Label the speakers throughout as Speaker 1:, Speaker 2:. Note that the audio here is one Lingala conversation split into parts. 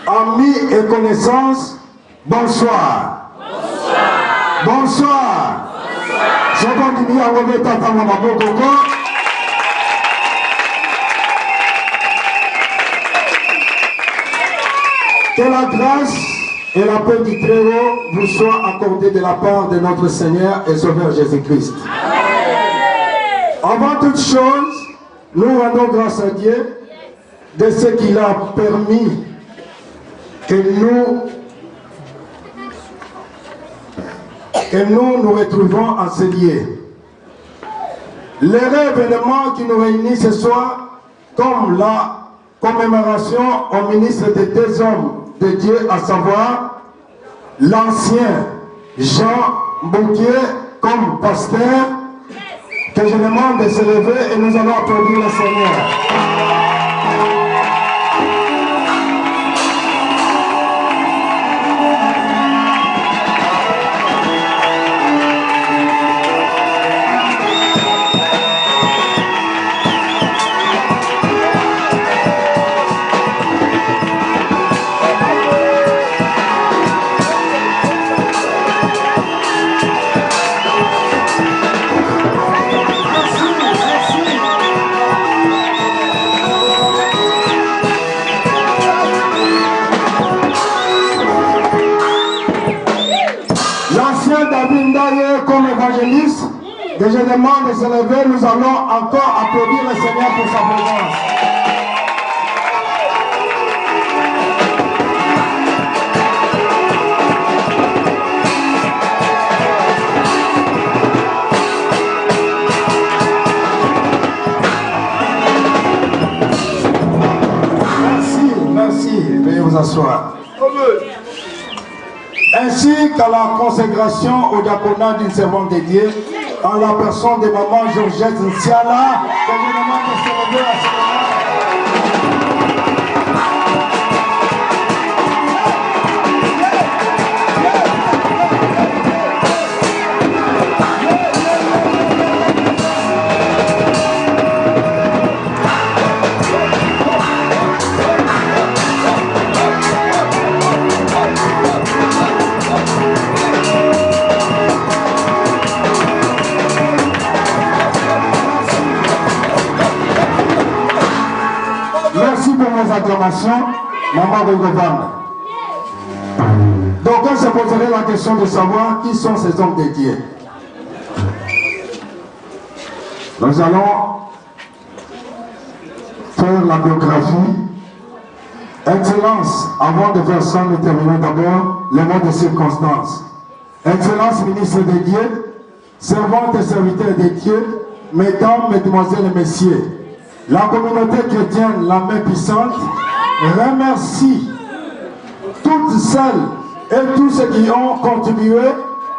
Speaker 1: Amis et connaissances, bonsoir. Bonsoir. Bonsoir. Que la grâce et la paix du Très-Haut vous soient accordées de la part de notre Seigneur et Sauveur Jésus-Christ. Avant toute chose, nous rendons grâce à Dieu de ce qu'il a permis que nous retrouvons en ce lieu. Les événements qui nous réunissent ce soir, comme la commémoration au ministre des deux hommes de Dieu, à savoir l'ancien Jean Bouquier comme pasteur, que je demande de se lever et nous allons applaudir le Seigneur. Que je demande de se lever, nous allons encore applaudir le Seigneur pour sa présence. Merci, merci, veuillez vous asseoir. Ainsi qu'à la consécration au diaconat d'une servante dédiée, en la personne de maman Georgette Nsiala, que je demande de se lever à ce moment. Acclamations, maman de Govan. Donc on se poserait la question de savoir qui sont ces hommes de Dieu. Nous allons faire la biographie. Excellence, avant de faire ça, nous terminons d'abord les mots de circonstance. Excellence, ministre de Dieu, servante et serviteur de Dieu, mesdames, mesdemoiselles et messieurs, la communauté chrétienne, la main puissante, remercie toutes celles et tous ceux qui ont contribué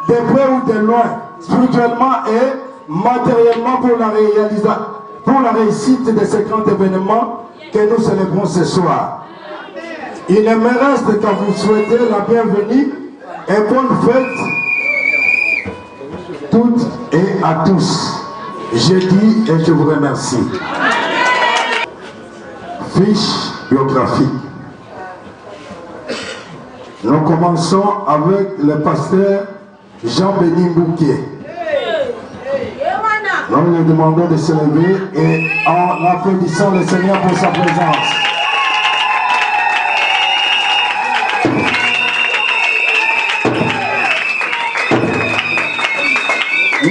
Speaker 1: de près ou de loin, spirituellement et matériellement pour la réussite de ce grand événement que nous célébrons ce soir. Il ne me reste qu'à vous souhaiter la bienvenue et bonne fête toutes et à tous. Je dis et je vous remercie. Fiche biographique. Nous commençons avec le pasteur Jean-Béni Bouquier. Nous lui demandons de se lever et en applaudissant le Seigneur pour sa présence.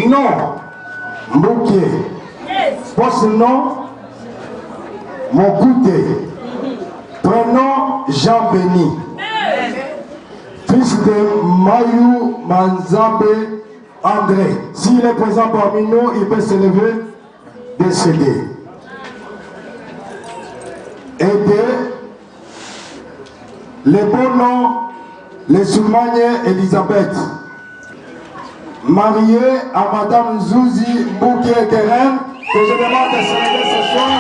Speaker 1: Nom Bouquier. Post-nom Mokouté. Prénom Jean-Béni. Fils de Mayou Manzabé André. S'il est présent parmi nous, il peut se lever, décédé. Et les beaux noms, les Soumagne Elisabeth. Mariée à Madame Zouzi Bouquier-Keren, que je demande de se lever ce soir.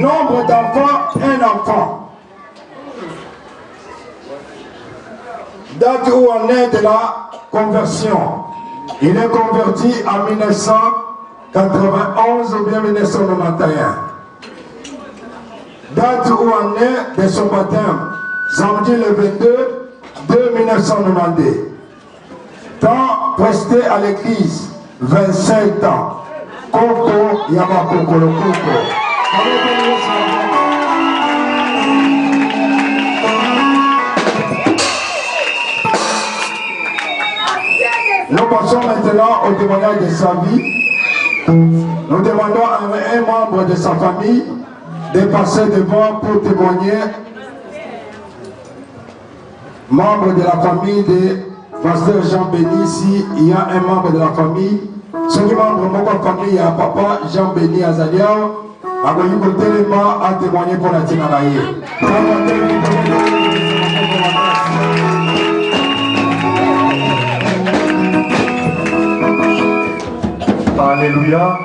Speaker 1: Nombre d'enfants un enfant. Date où on est de la conversion. Il est converti en 1991 ou bien 1991. Date où on est de son baptême. Samedi le 22 de 1992. Temps presté à l'église, 25 ans. Koko Yabakoko le Koko. Nous passons maintenant au témoignage de sa vie. Nous demandons à un membre de sa famille de passer devant pour témoigner. Membre de la famille de Pasteur Jean Béni, si il y a un membre de la famille, ce qui est membre de la famille, il y a papa Jean Béni Azalia, à témoigner pour la Tinanaye.
Speaker 2: Alléluia.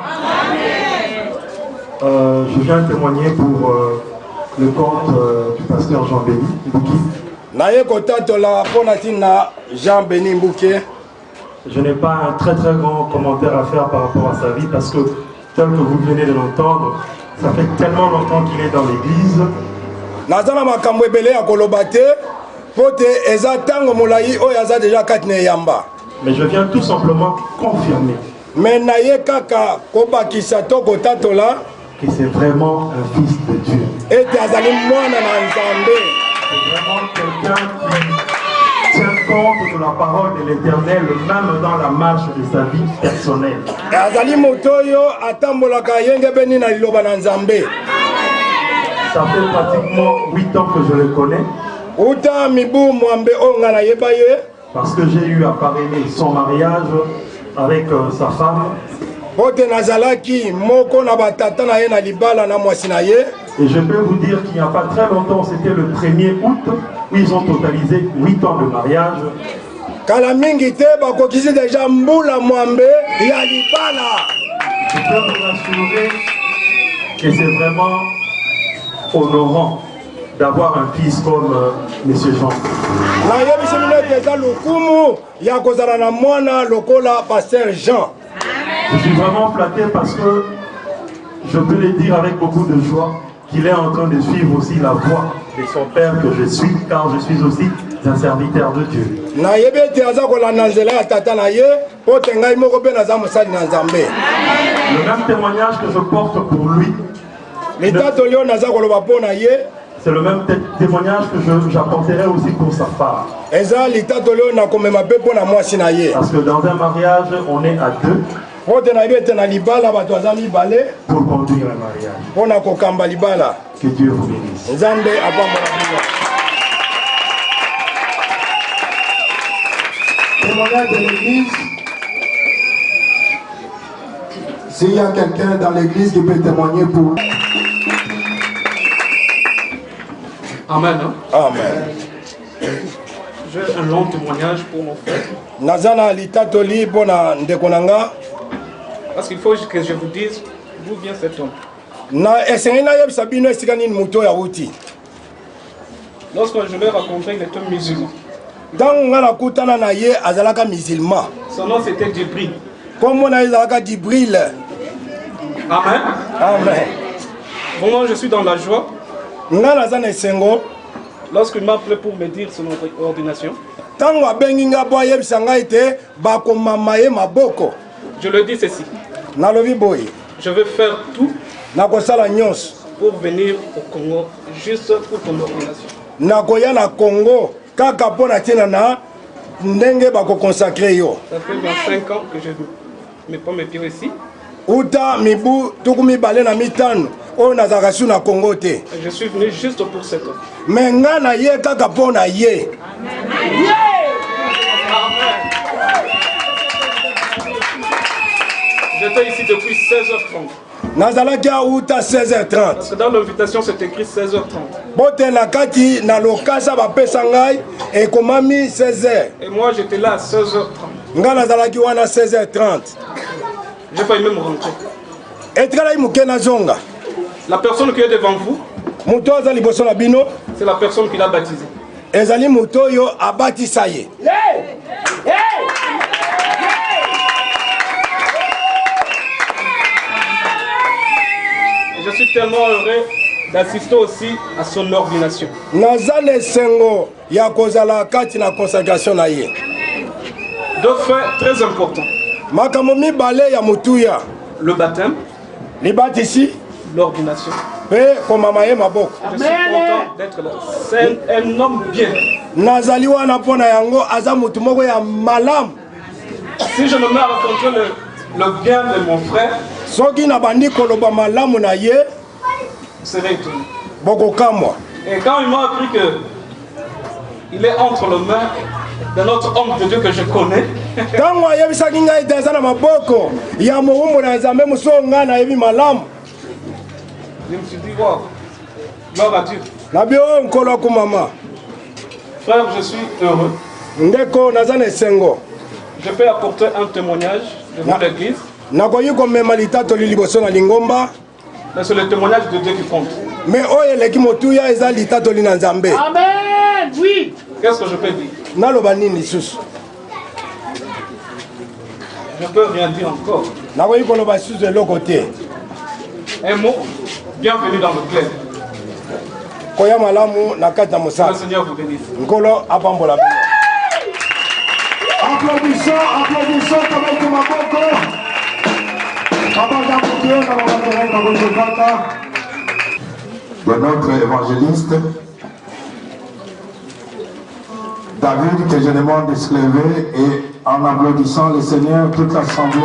Speaker 2: Je viens témoigner pour le compte du pasteur Jean Béni Mbouki. Je n'ai pas un très grand commentaire à faire par rapport à sa vie parce que, tel que vous venez de l'entendre, ça fait tellement longtemps qu'il est dans l'église. Mais je viens tout simplement confirmer que c'est vraiment un fils de Dieu. C'est vraiment quelqu'un qui tient compte de la parole de l'Éternel, même dans la marche de sa vie personnelle. Ça fait pratiquement 8 ans que je le connais. Parce que j'ai eu à parrainer son mariage avec sa femme. Et je peux vous dire qu'il n'y a pas très longtemps, c'était le 1er août, où ils ont totalisé 8 ans de mariage. Je peux vous rassurer que c'est vraiment honorant d'avoir un fils comme M. Jean. Je suis vraiment flatté parce que je peux le dire avec beaucoup de joie qu'il est en train de suivre aussi la voie de son père que je suis, car je suis aussi un serviteur de Dieu. Le même témoignage que je porte pour lui, c'est le même témoignage que j'apporterai aussi pour sa femme. Parce que dans un mariage, on est à deux pour conduire un mariage. Que Dieu vous bénisse.
Speaker 1: Témoignage de l'église. S'il y a quelqu'un dans l'église qui peut témoigner pour...
Speaker 3: Amen. Hein?
Speaker 1: Amen.
Speaker 3: J'ai un long témoignage pour mon frère. Parce qu'il faut que je vous dise d'où vient cet homme. Lorsque je l'ai rencontré, il était musulman. Son nom c'était Djibril. Amen.
Speaker 1: Amen.
Speaker 3: Vraiment, je suis dans la joie. Lorsqu'il m'a appelé pour me dire son ordination, je lui dis ceci. Je vais faire tout pour venir au Congo, juste pour ton ordination. Ça fait 25 ans que je ne mets pas mes pieds ici. Je suis venu juste pour cette offre. J'étais ici depuis 16h30. Parce que dans l'invitation, c'est écrit 16h30. Et moi, j'étais là à 16h30. J'ai failli même rentrer. La personne qui est devant vous, C'est la personne qui l'a baptisé.
Speaker 4: Ezali mutoyo abatisa ye.
Speaker 3: Je suis tellement heureux d'assister aussi à son ordination.
Speaker 4: Nazane sengo ya kozala kati na consacration na ye.
Speaker 3: Deux faits très importants.
Speaker 4: Makambo mibale ya mutuya.
Speaker 3: Le baptême.
Speaker 4: Libatisi.
Speaker 3: L'ordination.
Speaker 4: Pe komama ye maboko.
Speaker 3: Je suis content d'être là. C'est un homme bien.
Speaker 4: Nazali wana pona yango aza mutu moko ya malam.
Speaker 3: Si je me mets à rencontrer le bien de mon frère,
Speaker 4: soki na bandi koloba malamu na ye,
Speaker 3: serait étonné.
Speaker 4: Boko kamwa.
Speaker 3: Et quand il m'a appris que il est entre les mains d'un autre homme de Dieu que je connais,
Speaker 4: tango ayebisaki ngai ete aza na maboko ya mowumbu na nzambe mosusu ngai nayebi malamu.
Speaker 3: Je me suis dit, wow, gloire à Dieu.
Speaker 4: Nabi oyo nkolo akumama.
Speaker 3: Frère, je suis heureux.
Speaker 4: Ndeko naza na esengo.
Speaker 3: Je peux apporter un témoignage devant l'église.
Speaker 4: Nakoyi komema litatoli liboso na lingomba.
Speaker 3: Mais c'est le témoignage de Dieu qui compte.
Speaker 4: Mais oyo eleki motuya eza litatoli na nzambe.
Speaker 3: Amen. Oui. Qu'est-ce que je peux dire?
Speaker 4: Naloba nini lisusu?
Speaker 3: Je peux rien dire encore.
Speaker 4: Nakoyi koloba lisusu eloko te.
Speaker 3: Un mot, bienvenue dans le club.
Speaker 4: Koya malamu na kati na mosala.
Speaker 3: Le Seigneur vous bénisse.
Speaker 4: Nkolo apambola bino.
Speaker 1: Applaudissons comme avec maboko. De notre évangéliste David, que je demande de se lever et en applaudissant le Seigneur, toute l'assemblée.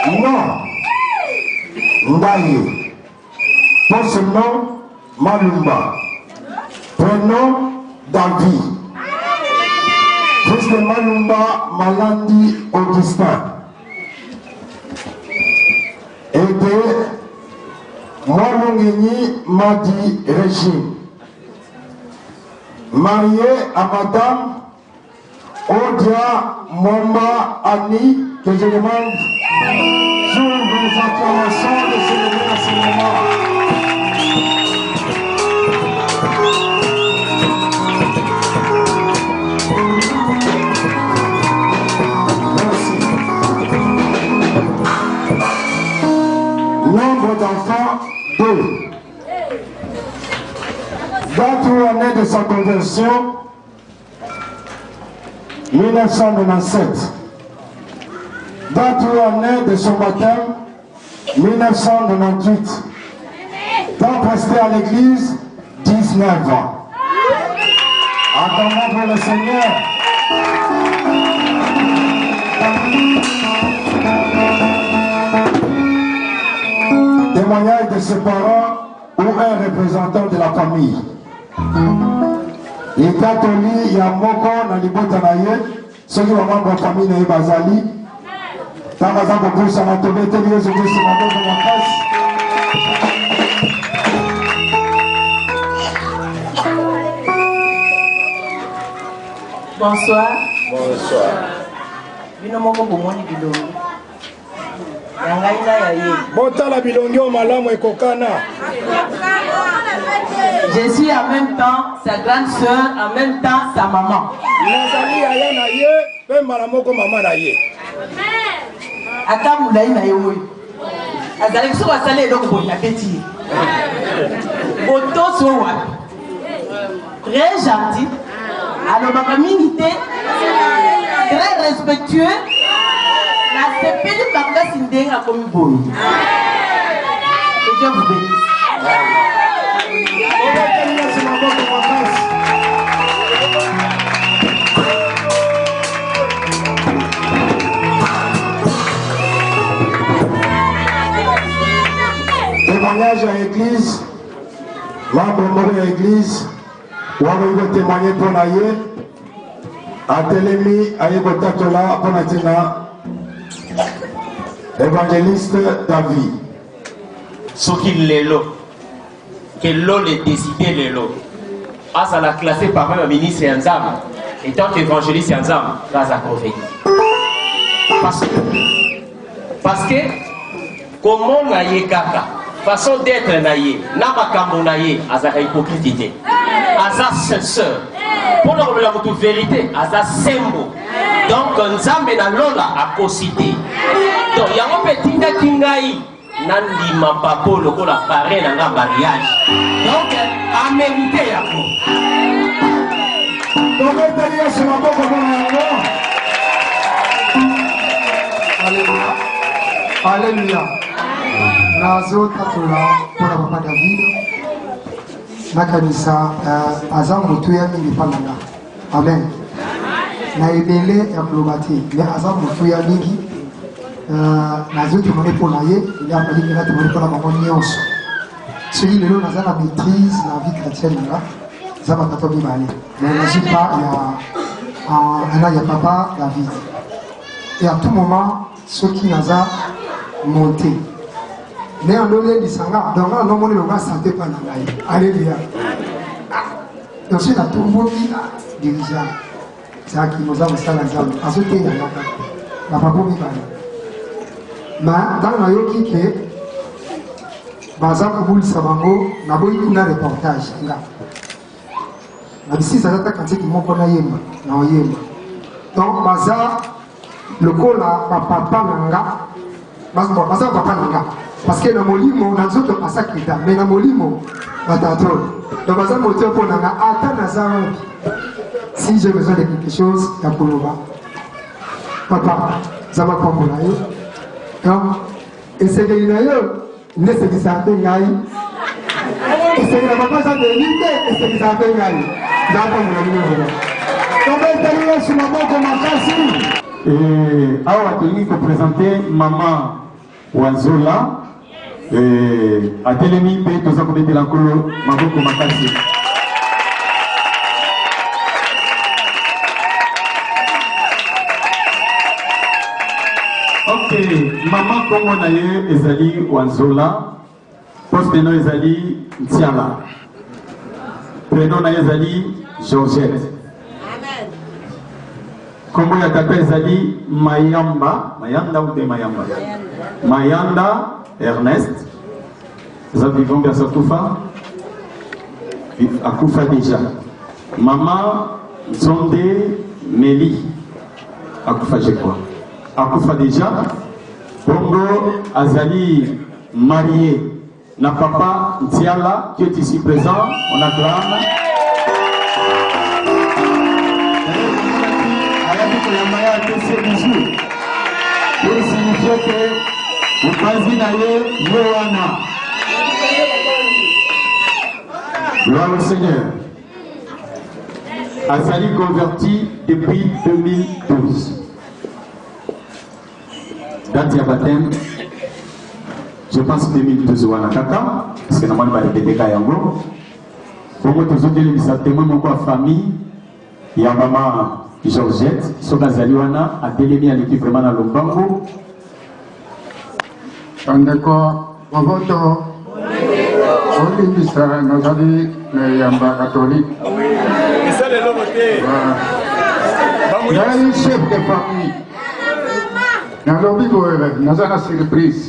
Speaker 1: Non, Ndaye, pour ce nom, Malumba, prénom David. Fils de Malumba Malandi Augustin et de Mwalungini Madi Régine, marié à Madame Odia Momba Annie, que je demande sur vos acclamations de célébrer à ce moment. Nombre d'enfants, 2. Date où on est de sa conversion, 1997. Date où on est de son baptême, 1998. Temps presté à l'église, 19 ans. Attendons pour le Seigneur. Témoignage de ses parents ou un représentant de la famille. Les catholiques, il y a Moko, dans les bottes à l'aïe, ceux qui ont membre de la famille, dans les Bazali. Dans les Bazali, ça va tomber, c'est la de la presse.
Speaker 5: Bonsoir.
Speaker 4: Bonsoir.
Speaker 5: Binomoko bomoni bilongi. Yangaina ya ye.
Speaker 4: Botala bilongi o malamu ekokana.
Speaker 5: Je suis en même temps sa grande sœur, en même temps sa maman.
Speaker 4: Nazali aya na ye, pe malamoko mama na ye.
Speaker 5: Ata mulai na ye oyi. Azali so basale eloko boyi na peti. Boto so wapi. Très gentil. Alobaka mingi te. Très respectueux. La sepeli makasi ndenga komi boyi. Que Dieu vous bénisse.
Speaker 1: Témoignage à l'église, membre de l'église, où on va témoigner pour l'aïe, à Télémi, à Yébotatola, pour Natina, évangéliste David.
Speaker 6: Ce qu'il est là, que l'eau est décidé de l'eau. Ah, ça l'a classé par un ministre et un zam. Et tant qu'évangéliste et un zam, là, ça convient. Parce que Parce que comment naye kaka façon d'être naye na makambo naye azaka hypocrite aza censeur pour la vérité aza sembo donc nzambe na lola akosite donc yango petinda kingai nandima papo lokola pare na nga mariage donc a mérité yako
Speaker 1: donc etelia sur la boca de
Speaker 7: Alléluia. Alléluia. Nazo tatola pour la papa David. Nakanisa aza mutu ya mingi pananga. Amen. Na ebele ya globati. Mais aza mutu ya mingi. Nazo tumone pour naye. Il y a fallu que là tumone pour la maman nyonso. Celui de nous naza la maîtrise la vie chrétienne là. Ça va pas tomber mal. Mais il n'agit pas il y a papa David. Et à tout moment ceux qui n'ont pas monté. Mais on a dit ça, donc on a monté le bas santé par la maille. Alléluia. Donc c'est la tour dirigeant. C'est à qui nous avons ça la zone. À ce temps, il y a la papa qui parle. Mais dans la yoki que Bazar Koboul Sabango n'a pas eu un reportage. Mais ici, ça date quand c'est qu'ils m'ont pas yéma. Donc Bazar le col là, papa nanga, papa nanga, parce que na molimo na zoto pasakita, mais na molimo batatro. Donc bazar moteur pour nanga, ata nazaro. Si j'ai besoin de quelque chose, ya koloba. Papa, ça va pas pour naïe. Donc, et c'est que naïe, ne se dit ça fait naïe. Et c'est que la papa ça de l'idée, et c'est que ça fait naïe. Ça va pas pour naïe. Donc elle sur la banque comme un casse.
Speaker 1: Et awa tolingi ko présenter maman Wanzola atelemi pe toza ko betela nkolo maboko makasi. Ok, maman kongo na ye ezali Wanzola, poste no ezali Ntiala, prénom na ye ezali Georgette. Kombo ya tata ezali Mayanda ou de Mayamba? Mayanda Ernest. Nous vivons vers Akoufa. Akoufa déjà. Maman Zonde Meli. Akoufa je crois. Akoufa déjà. Bongo Azali marié. Na papa Ntiala qui est ici présent. On acclame. Pour signifier que vous pensez d'aller Yohana. Gloire au Seigneur. Azali converti depuis 2012. Date de baptême, je pense 2012 Wana Kaka, parce que normalement il va répéter Kayango. Pour moi, tous les témoins de ma famille, il y a maman Georgette, Sogazaliwana, a délégué à l'équipe vraiment dans le Bango.
Speaker 8: Andeko, Bogoto, Olibisa, Nazali, le Yamba catholique.
Speaker 3: Et ça, les hommes étaient.
Speaker 8: Il y a un chef de famille. Dans le Bible, il y a une surprise.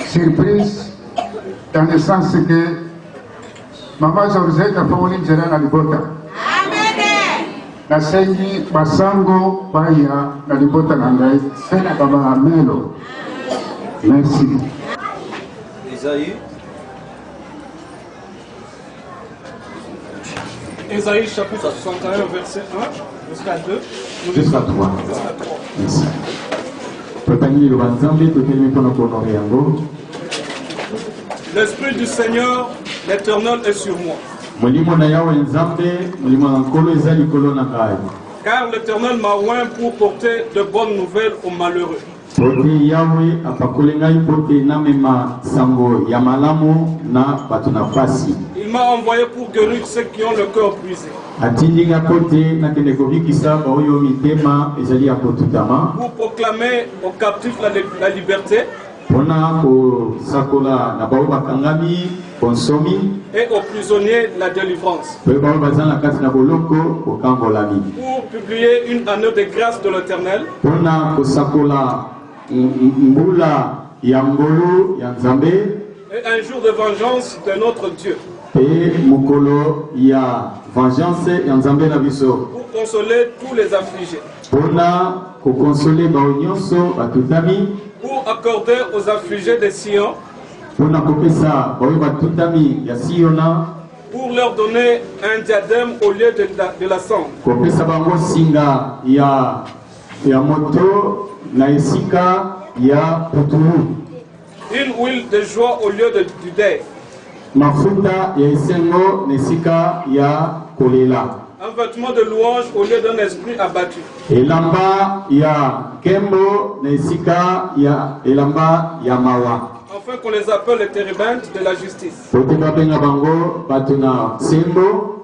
Speaker 8: Surprise, dans le sens que Maman Georgette a fait une gérante à l'Ibota. Nasengi basango baya na libota na ngai sena baba amelo. Merci.
Speaker 3: Ésaïe chapitre 61 verset 1 jusqu'à 2.
Speaker 1: Jusqu'à 3. Merci.
Speaker 3: L'Esprit du Seigneur, l'Éternel est sur moi. Car l'Éternel m'a oint pour porter de bonnes nouvelles aux malheureux.
Speaker 1: Il
Speaker 3: m'a envoyé pour guérir ceux qui ont le cœur brisé. Pour proclamer aux captifs la liberté. Et aux prisonniers la délivrance. Pour publier une année de grâce de l'Éternel.
Speaker 9: mbula ya ngolo ya Nzambe
Speaker 3: et un jour de vengeance de notre Dieu.
Speaker 9: Et mukolo ya vengeance ya Nzambe na biso.
Speaker 3: Pour consoler tous les affligés.
Speaker 9: Pona ko consoler ba nyonso batutami.
Speaker 3: Pour accorder aux affligés de Sion.
Speaker 9: Pona ko pesa ba batutami ya Siona.
Speaker 3: Pour leur donner un diadème au lieu de la cendre.
Speaker 9: Ko pesa bango singa ya moto na esika ya putulu.
Speaker 3: Une huile de joie au lieu du deuil.
Speaker 9: Mafuta ya esengo nesika ya kolela.
Speaker 3: Un vêtement de louange au lieu d'un esprit abattu.
Speaker 9: Elamba ya kembo nesika ya elamba ya mawa.
Speaker 3: Afin qu'on les appelle les térébintes de la justice.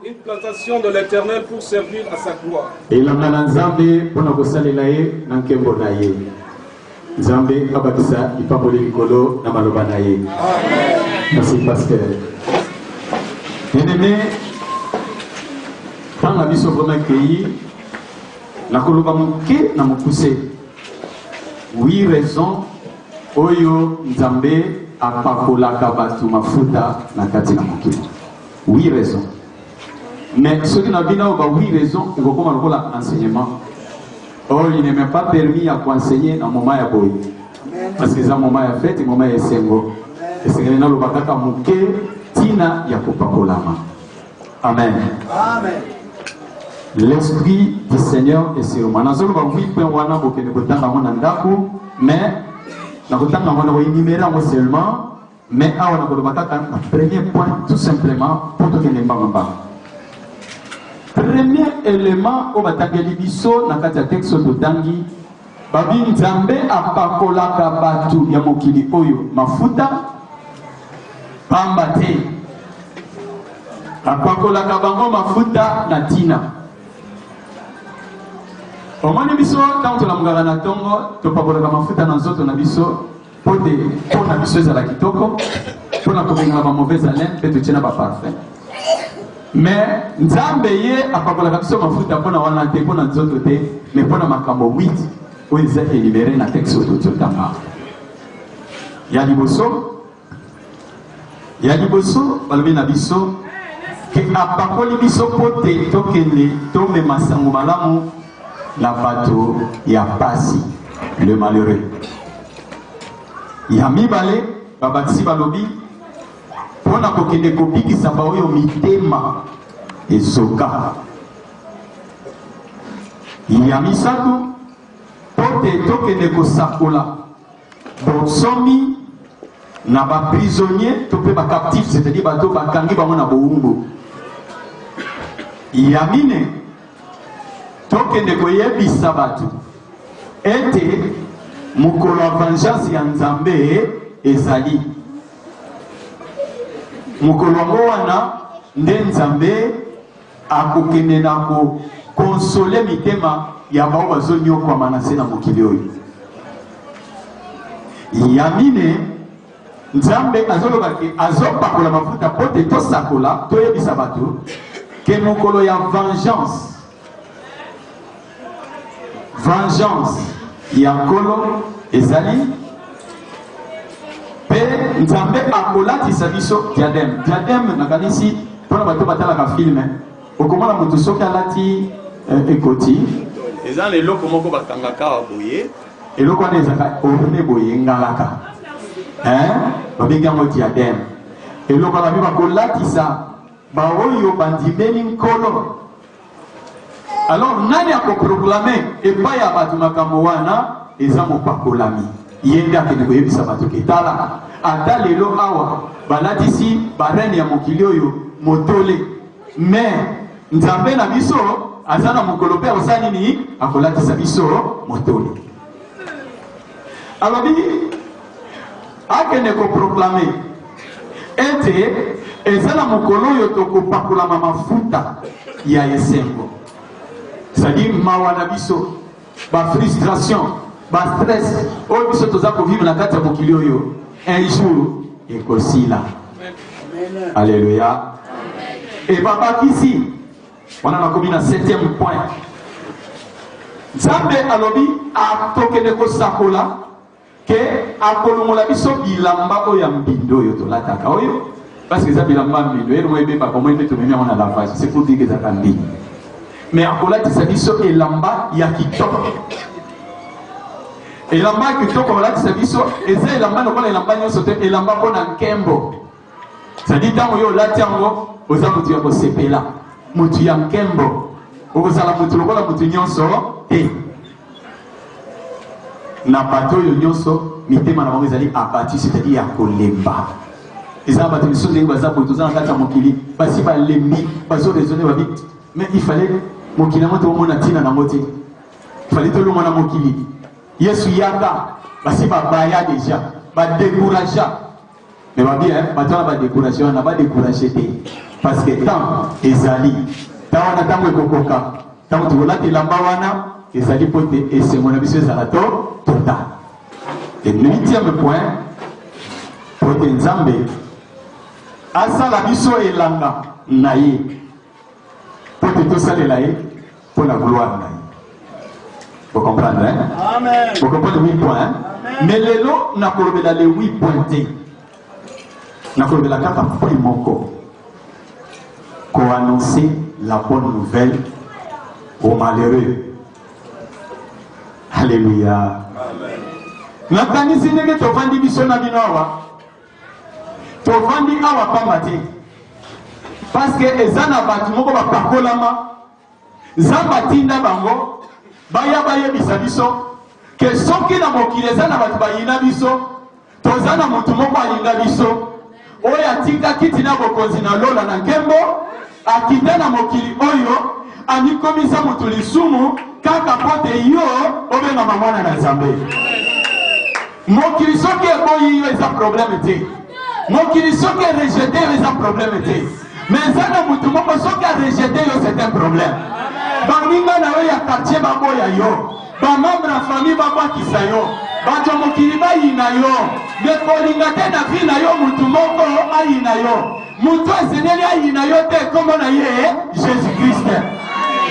Speaker 3: Une plantation de l'Éternel pour servir à sa gloire.
Speaker 9: Elamba na Nzambe pona kosalela ye na nkembo na ye. Nzambe abakisa ipapoli likolo na maloba na ye. Amen. Merci pasteur. Bien-aimé, quand la mission vraiment accueillie, la koloba muke na mukuse. 8 raisons oyo Nzambe apakolaka batu mafuta na kati na mokili. 8 raisons. Mais ce qui n'a pas 8 raisons, il faut comme enseignement. Or, il n'est même pas permis à enseigner dans le moment de boy. Parce que c'est un moment de fête et un moment de sengo. Et c'est que nous avons tina ya kupakolama. Amen.
Speaker 7: Amen.
Speaker 9: L'esprit du Seigneur est sur moi. Nous avons vu que nous avons vu que nous avons mais nous avons énuméré seulement. Mais nous avons vu le premier point, tout simplement, pour que nous n'ayons pas. Premier élément au batangeli biso na kati ya texte totangi babi Nzambe apakolaka batu ya mokili oyo mafuta pamba te apakolaka bango mafuta na tina. Omoni biso quand tolamungaka na tongo topakolaka mafuta na nzoto na biso pona biso ezala kitoko pona kobengala ba mauvaise haleine pe totiena ba parfum. Mais Nzambe ye apakolaka biso mafuta pona wana te pona nzoto te mais pona makambo 8 oyo eza élibéré na texte totanga. Ya liboso balobi na biso ke apakoli biso po te tokende tomema sango malamu na bato ya pasi le malheureux. Ya mibale babatisi balobi pona kokende kobikisa baoyo mitema ezoka. Ya misato pote tokende kosakola bonsomi na ba prisonnier to pe ba captif, c'est-à-dire bato bakangi bango na boumbu. Ya mine tokende koyebisa bato ete mokolo ya vengeance ya Nzambe ezali. Mokolo yango wana nde Nzambe akokende na konsole mitema ya bao bazonyokwama na se na mokili oyo. Ya mine Nzambe azoloba ke azopakola mafuta po te tosakola toyebisa bato ke mokolo ya vengeance ya nkolo ezali. Pe Nzambe akolatisa biso diadème. Diadème nakanisi mpona bato batalaka filme okomona moto soki alati ekoti eza na eloko moko bakangaka wa boye, eloko wana ezaka orne boye ngalaka babengi yango diadème. Eloko wana bakolatisa baoyo bandimeli nkolo. Alors nani akoproklame epai ya bato makambo wana eza mopakolami. Yenda kene koyebisa bato ketala ata lelo awa balatisi barene ya mokili oyo motole, mais Nzambe na biso azana mokolo pe osani ni akolatisa biso motole. Alobi akene ko proclamer ete ezana mokolo oyo tokopakolama mafuta ya esengo, c'est-à-dire mawa na biso ba frustration ba stress oyo biso toza kovivre na kati ya mokili oyo un jour ekosila. Alléluia. Et babakisi wana nakomi na 7e point. Nzambe alobi atokende kosakola que akolongola biso bilamba oyo ya mbindo oyo tolataka oyo parce que ça bilamba mbindo ero moyebe ba comment te mener on a la face c'est pour dire que ça kan mbindo mais akolatisa biso elamba ya kitoko elamba ya kitoko akolatisa biso eza elamba lokola elamba nyonso te elamba mpona nkembo c'est-à-dire ntango oyo olati yango oza motu ya kosepela motu ya nkembo okozala motu lokola motu nyonso te na bato oyo nyonso mitema na bango ezali abati c'est-à-dire ya kolemba eza bato misusu ndenge baza boye toza na kati ya mokili basi balembi bazoraisonne babi mais il fallait mokili yango tomona ntina nango te fallait tolongwa na mokili yesu yaka basi babaya déjà badécouragea mais babi bato wana badécourage wana badécourage te parce que temps ezali ntan wana ntango ekokoka ntango tokolata elamba wana ezali mpo te esengo na biso ezala to total et 8e point po te nzambe asala biso elanga na ye po te tosalela ye mpo na gloire na ye. Vous comprenez, hein?
Speaker 3: Amen.
Speaker 9: Vous comprenez 8 points, hein? Mais lelo nakolobela les 8 points te nakolobela kaka point moko ko annoncer la bonne nouvelle aux malheureux. Alléluia. Nakanisi ndenge tovandi biso na bino awa tovandi awa pamba te parce que eza na bato moko bapakolama nzambe atinda bango baya bayebisa biso ke soki na mokili eza na bato bayina biso toza na motu moko alinga biso oyo atikaki tina bokonzi na lola na nkembo akita na mokili oyo amikomisa motu lisumu kaka mpo te yo obengama mwana na nzambe. Mokili soki eboyi yo eza problème te mokili soki rejete yo eza problème te mais eza na motu moko soki arejete yo c'est un problème. Baninga na yo ya quartier baboya yo bamembre ya famille babwakisa yo bato mokili bayina yo mais kolinga te na vi na yo motu moko ayina yo motu eseneli ayina yo te kombo na ye Jésus-Christ.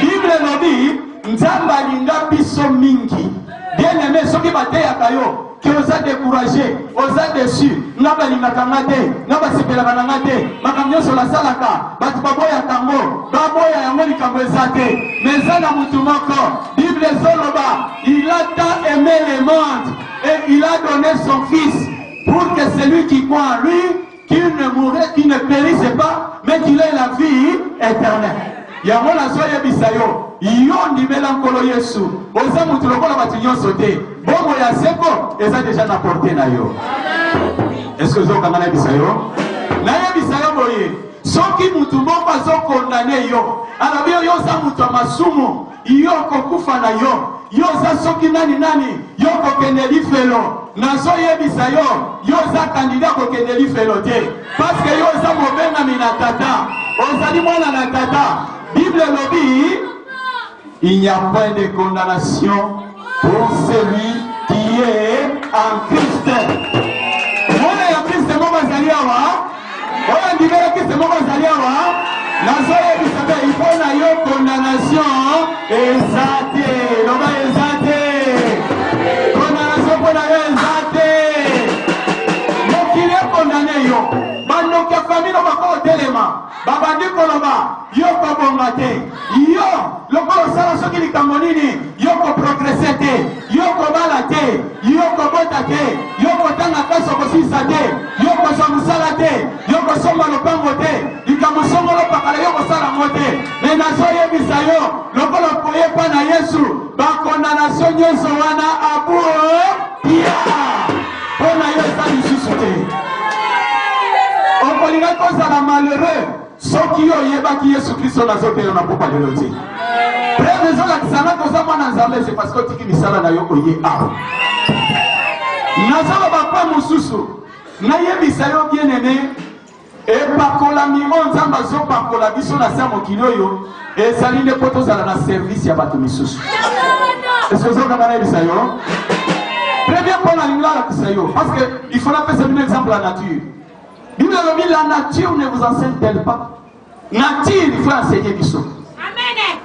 Speaker 9: Bible elobi nzambe alinga biso mingi bien-aimé soki bateyaka yo que oza découragé oza déçu nga balingaka nga te nga basepelaka na nga te makambo nyonso nasalaka bato baboyaka ngo baboya yango likambo eza te mais eza na motu moko Bible ezoloba il a tant aimé le monde et il a donné son fils pour que celui qui croit en lui qu'il ne périsse pas mais qu'il ait la vie éternelle. Yango nazoyebisa yo yo ndimela nkolo Yesu oza mutu lokola bato nyonso te bongo ya seko eza deja na porte na yo. Est-ce que ozokanga nayebisa yo nayebisa yo boye soki mutu moko azokondane yo alobi yo oza mutu ya masumu yo kokufa na yo yo oza soki nani yo kokende lifelo nazoyebisa yo oza kandida kokende lifelo te parce que yo oza mobengami na tata ozali mwana na tata. Bible lobby, il n'y a point de condamnation pour celui qui est en Christ. Mwana ya Christ moko azali awa, oyo ndimela Christ moko azali awa, nazoyebisa te ipo na yo condamnation eza te, loba eza te, condamnation mpo na yo eza te, mokili ekondane yo, bandoki ya famille bako telema, babandi koloba yo kobonga te yo lokolo sala soki likambo nini yo koprogresse te yo kobala te yo kobota te yo kotanga kaso kosisa te yo kozwa mosala te yo kosomba lopango te likambo songolo pakala yo kosala ngo te me nazoyebisa yo lokolo koyepa na Yesu bakondamnatio nyonso wana abu ya mpo na yo eza lisusu te okolinga kozala malheureux soki yo oyebaki Yesu Kristo nazotela na popa lelo te preuve ezolakisanga koza mwana nzambe c'est parce que otiki misala na yo oye awa nazoloba mpe mosusu nayebisa yo bien-aimé epakolami oyo nzambe azopakola biso na se mokili oyo ezali nde mpo tozala na service ya bato misusu eske ozokanga nayebisa yo très bien mpo nalingi lalakisa yo parce que il faut napesa bino exemple la nature. Bible lobi la nature ne vous enseigne-t-elle pas? Nature il faut enseigner biso. Amen.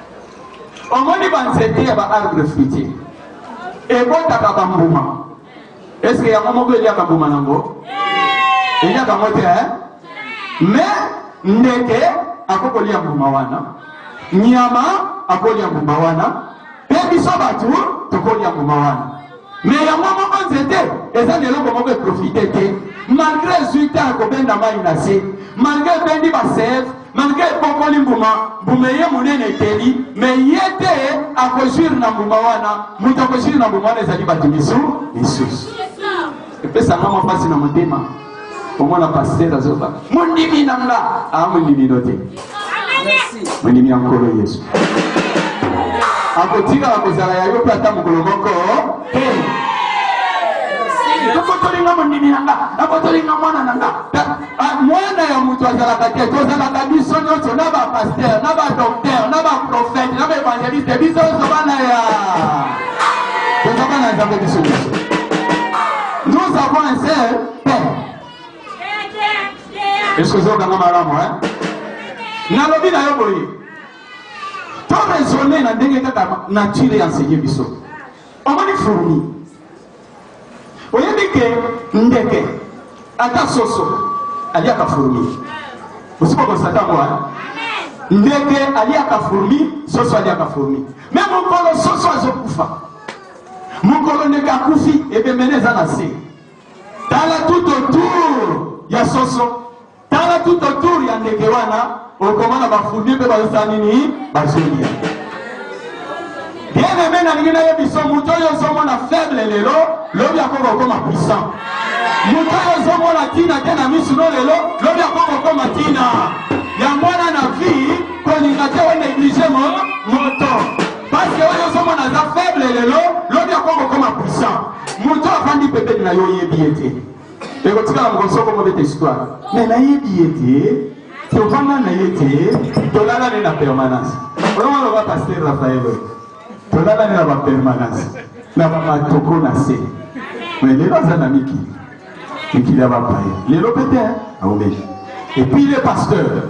Speaker 9: Omoni banzete ya ba arbre fruitier. Ebotaka bambuma. Est-ce qu'il y a un moment où il y a un Kabumanango? Il y a un moment mais ndeke akokoli ya Mbumawana. Nyama akoli ya Mbumawana. Pebiso batu tokoli ya Mbumawana. Mais il y a un moment où c'était, et ça n'est pas comment profiter. Malgré le résultat qu'on a dans malgré Bendi Basef, malgré Pokoli Mbouma, Boumeye Mounen et Kelly, mais il était à construire dans Mbumawana, Mouta construire dans Mbumawana, les alibats de Missou, Missous. Et puis ça m'a passé dans mon thème. Au moins la pasteur à Zoba. Mon dimi nanga, ah mon dimi noté. Mon dimi encore Yesu. Akotika akozala ya yo plata mukolo moko tokotolinga mondimi nanga akotolinga mwana nanga mwana ya mutu azalaka te tozalaka biso nyonso na bapaster na badokter na baprofete na baevangeliste biso ozobana ya tozobana nzambe biso biso. Nous avons un seul père. Est-ce que vous avez un malamu nalobi na yo boye to raisonner na ndenge kaka nature enseigner biso omoni fourmi oyebi ke ndeke ata soso aliaka fourmi osipo kosata mwa ndeke aliaka fourmi soso aliaka fourmi me mokolo soso azokufa mokolo ndeke akufi ebemene eza na se tala tout autour ya soso tala tout autour ya ndeke wana okomana bafourmi mpe bazosala nini bazolia bien aimé na lingi na ye biso moto oyo ozomona faible lelo lobi akoko okoma puissant moto oyo ozomona tina te na misu no lelo lobi akoko okoma tina ya mwana na vie kolinga te onéglige moto parce que oyo ozomona aza faible lelo lobi akoko okoma puissant moto afandi pembeni na yo oyebi ye te ekotikala mokosoko mobeta histoire mais nayebi ye te tofanda na ye te tolala ne na permanence olonga loba pasteur Raphaël tolala ne na bapermanence na bamatoko na se mais lelo aza na mikili ya bapaya lelo pete aomeji et puis les pasteurs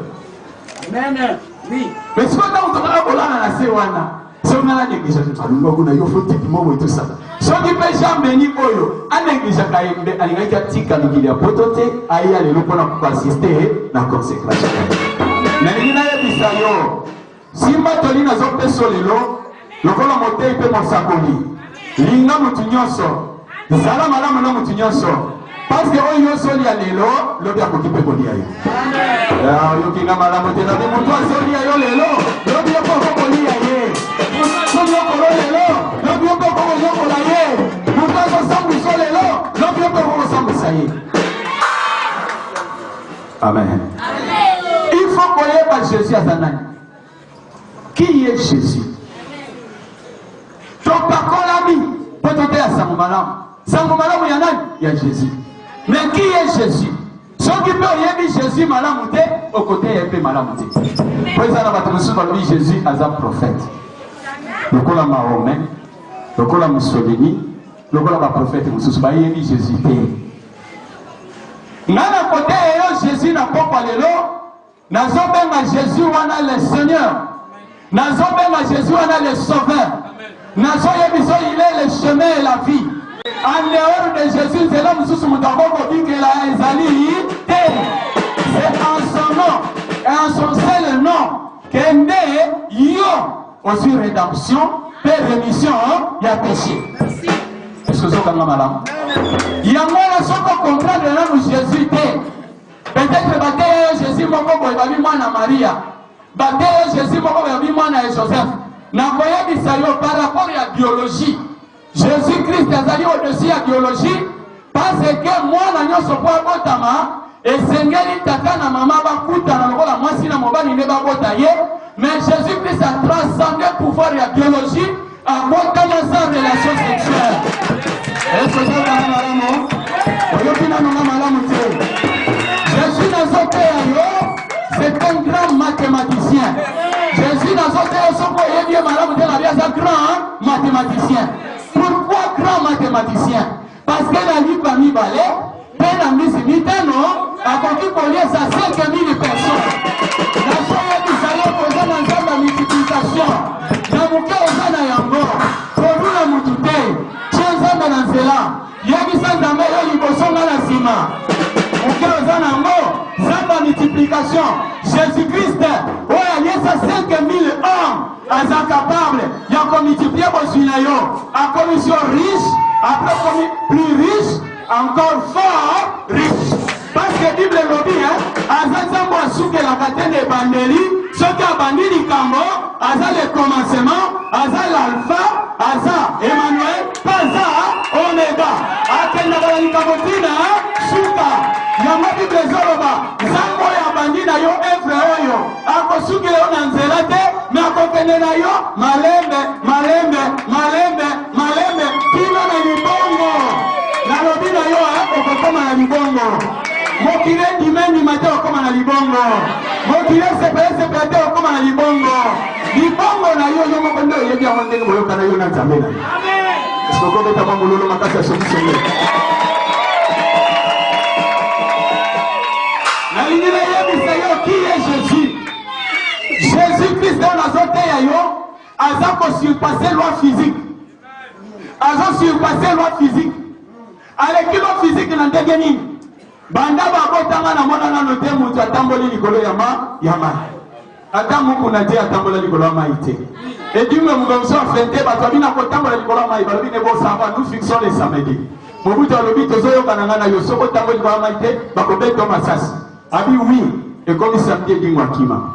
Speaker 9: mais siko ntango tokaka kolala na se wana soki nala négligence alunga kuna yo fo tipi moko etosala soki mpe jean beni oyo anégligeaka ye mbe alingaki atika mikili ya poto te aya lelo mpona koasiste na consécration nalingi nayebisa yo simba toli nazopeso lelo lokola motei mpe mosakoli linga motu nyonso zala malamu na motu nyonso parce que oyo ozolia lelo lobi akoki mpe kolia yo oyokinga malamu te nabi motu azolia yo lelo lobi okoko kolia ye soki okolo lelo lobi okoko koyokola ye motu azosambwisa lelo lobi okoko kosambwisa ye. Amen. Il faut koyeba Jésus aza nani. Qui est Jésus? Topakolami po toteya sango malamu. Sango malamu ya nani? Ya Jésus. Mais qui est Jésus? Soki mpe oyebi Jésus malamu te okoteya mpe malamu te. Po eza na bato mosusu balobi Jésus aza prophète. Lokola Mahomet, lokola Mussolini, lokola baprofete mosusu bayebi Jésus te. Nana kote yo Jésus na pokwa lelo nazobenga Jésus wana le Seigneur, nazobenga Jésus wana le Sauveur, nazoyebiso il est le chemin et la vie. En dehors de Jésus c'est l'homme sous mutako bikela ezali te. C'est en son nom et en son seul nom kende yo aussi rédemption et rémission ya péché. Est-ce que vous avez madame? Il y a un soko comprendre là Jésus te. Peut-être bataille Jésus moko boy babi mwana Maria. Bataille Jésus moko babi mwana Joseph. Na koyebisa yo par rapport à biologie. Jésus-Christ azali au-dessus de la biologie parce que mwana nyonso po abotama esengeli tata na mama bakutana lokola mwasi na mobali nde babota ye. Mais Jésus-Christ a transcendé le pouvoir de la biologie à botama sans relation sexuelle. Est-ce que vous avez malamu? Jésus n'a sauté à yo, c'est un grand mathématicien. Jésus n'a sauté à son foyer, bien malamu de la vie, c'est un grand mathématicien. Pourquoi grand mathématicien? Parce que la vie parmi balais, peine à non, a compris pour lier ça 5000 personnes. La soirée du salaire pour la multiplication. La mouké au Zana Yango, pour nous la moutouté. Nzela yebi sanza Sima. Mon cœur est en Zamba multiplication. Jésus-Christ, oh, il y a 5000 hommes. Ils sont capables. Il y a multiplié vos suinayo. En commission riche, après plus riche, encore fort riche. Parce que la Bible le dit, Azazambo a souké la catène de Bandeli, ce qui a bandé du Cambo, Aza le commencement, Aza l'alpha, Aza Emmanuel, Paza, Omega. Akenda Balani Kabotina, Souka, Yama Bible Zoroba, Zambo ya bandi na yo Evre Oyo, Ako souké le Nanzelate, mais Ako kende na yo, Malembe, Malembe, Malembe, Malembe, Kino na Libongo. Na lobi na yo, Okokoma na Libongo. Mokile dimeni mate okoma na libongo. Mokile sepete okoma na libongo. Libongo na yo yo mokondo yebi ya ndenge boyoka na yo na Nzambe na. Amen. Est-ce que vous avez mololo makasi ya solution? Na lingine yebi sa yo qui est Jésus? Jésus-Christ dans la zote ya yo aza ko surpasser loi physique. Aza surpasser loi physique. Avec loi physique na ndenge nini? Banda bakotanga na mona na note mutu atamboli likolo ya mai. Ata muku na je atambola likolo ya mai te. Et du même nous sommes fêtés parce que bina kotambola likolo ya mai balobi ne bo sava nous fixons les samedis. Mobutu alobi tozoyo kananga na yo soko tambola likolo ya mai te bakobeto masasi. Abi oui et comme samedi dingwa kima.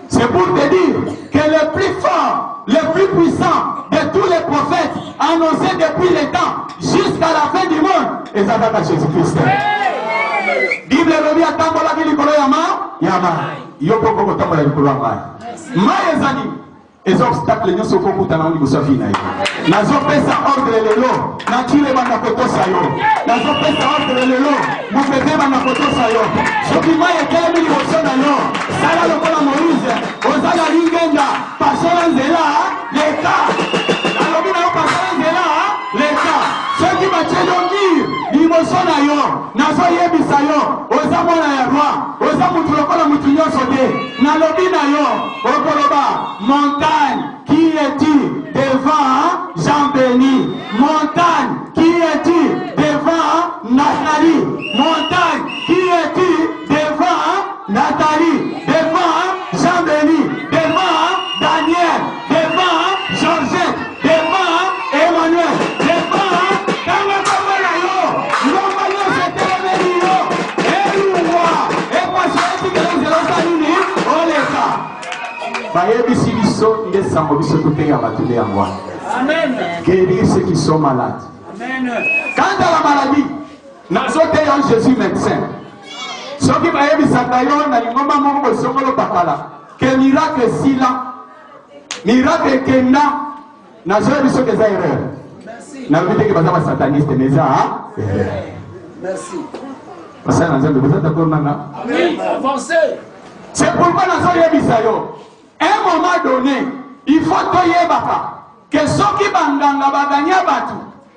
Speaker 9: C'est pour te dire que le plus fort, le plus puissant de tous les prophètes annoncés depuis le temps jusqu'à la fin du monde est Zadaka Jésus-Christ. Bible lobi atambola likolo ya mai. Yoko koko tambola likolo ya mai. Mai ezali les obstacles ne sont pas pour t'en aller au Safina. Nazo pesa ordre lelo, na tire bana koto sayo. Nazo pesa ordre lelo, mu bebe bana koto sayo. Soki mai ekele mili osona yo. Sala lokola Moïse, ozala lingenda, pasola nzela, leka. Alobi na yo pasola nzela, leka. Soki bachelo ngir, limosona yo, nazo yebisa yo, oza mwana ya roi, oza mutu lokola mutu nyonso te. Nalobi na yo, okoloba, montagne, qui es-tu devant Jean-Béni? Montagne, qui es-tu devant Nathalie? Montagne, qui es-tu devant Nathalie? Devant Jean-Béni? Devant Daniel? Devant Georgette? Devant Emmanuel? Devant Tangakamarayo? L'homme se télémédio? Et l'oua? Et moi je dis que les Elosalini, on les a. Bayebisi biso nde sango biso totenga batule yango. Amen. Guérir ceux qui sont malades. Amen. Quant à la maladie, nazoteya Jésus médecin. Soki bayebisaka yo na lingomba moko sokolo bakala ke miracle sila, miracle ekenda, nazoya biso ke eza erreur. Merci. Nalobi teke baza ba sataniste mais eza merci. Passer dans un de vous êtes d'accord nanga? Amen. Avancez. C'est pourquoi nazoyebisa yo. À un moment donné, il faut que ceux qui banganga baganya batu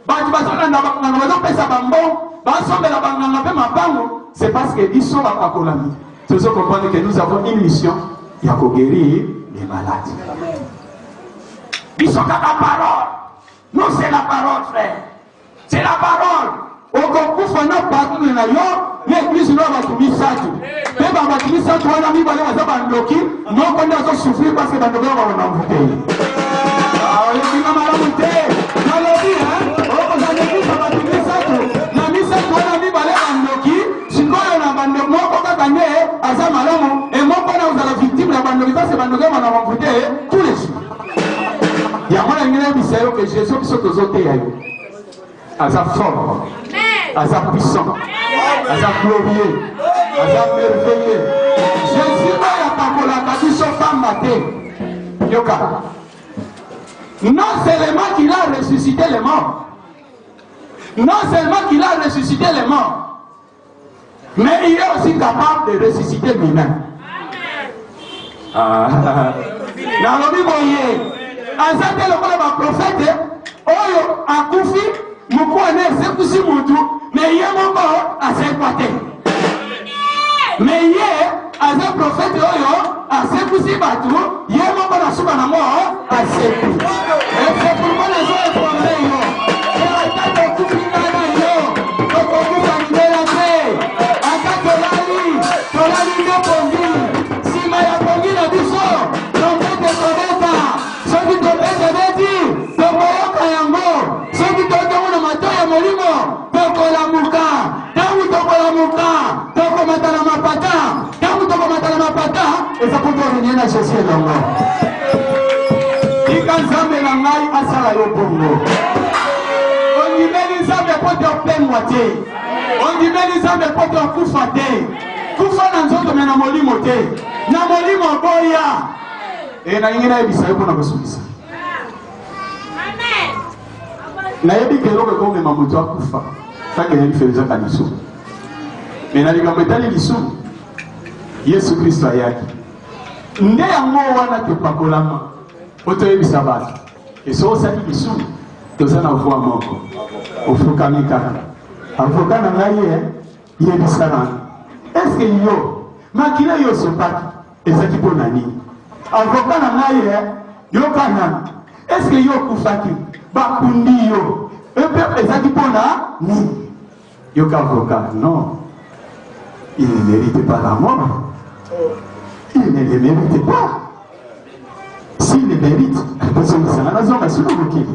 Speaker 9: basona na pesa bambo, basombe la banganga pe mapango, c'est parce que ils sont à Kolami. C'est ce qu'on comprend que nous avons une mission, il y a pour guérir les malades. Ils sont à la parole. Nous c'est la parole, frère. C'est la parole. Au concours fana partout na yo, l'église no batumi satu. Pe ba batumi satu wana mi bale baza bandoki, no konda zo souffrir parce que bandoki ba na mvuté. Ah, les bima mala mvuté. Na lobi o za l'église ba batumi satu. Na mi satu wana mi bale bandoki, sikoyo na bandoki moko ka kanye aza malamu et moko na uzala victime na bandoki parce que bandoki ba na mvuté tous les jours. Ya mona ngine bisayo que Jésus biso tozote ya yo. Aza fort. Aza puissant, Aza glorieux, Aza merveilleux. Jésus va la biso femme maté. Yoka. Non seulement qu'il a ressuscité les morts, non seulement qu'il a ressuscité les morts, mais il est aussi capable de ressusciter lui-même. Nalobi boye, Aza te le prophète, oyo akufi, mukwane sekusi mutu. Mais il y a mon corps à s'équater. Mais il y a un prophète à s'épousser bateau, il y a mon corps à souba na mort à s'épousser. Et c'est pourquoi les gens sont prêts. Et la tête est tout finale. Donc on vous a dit la na Jésus elongo. Tika nzambe na ngai asala yo bongo. Ondimeli nzambe pote opengwa te. Ondimeli nzambe pote okufa te. Kufa na nzoto me na molimo te. Na molimo boya. Na ingina yebisa yo mpona kosukisa. nayebi keloko ekomema moto akufa takende lifelezaka lisumu me na likambo etali lisumu Yesu Kristo ayaki nde yango wana topakolama po toyebisa bato eso osali lisumu toza na voi moko ofukami kaka avoka na ngai yebisa nanga eske yo makila yo sopaki ezaki mpo na nini avoka na ngai yoka nanga eske yo okufaki bakundi yo epe ezaki mpo na nini yoka avoka non il ne mérite pas la mort il ne le mérite pas s'il le mérite bozongisana nazonga siko mokili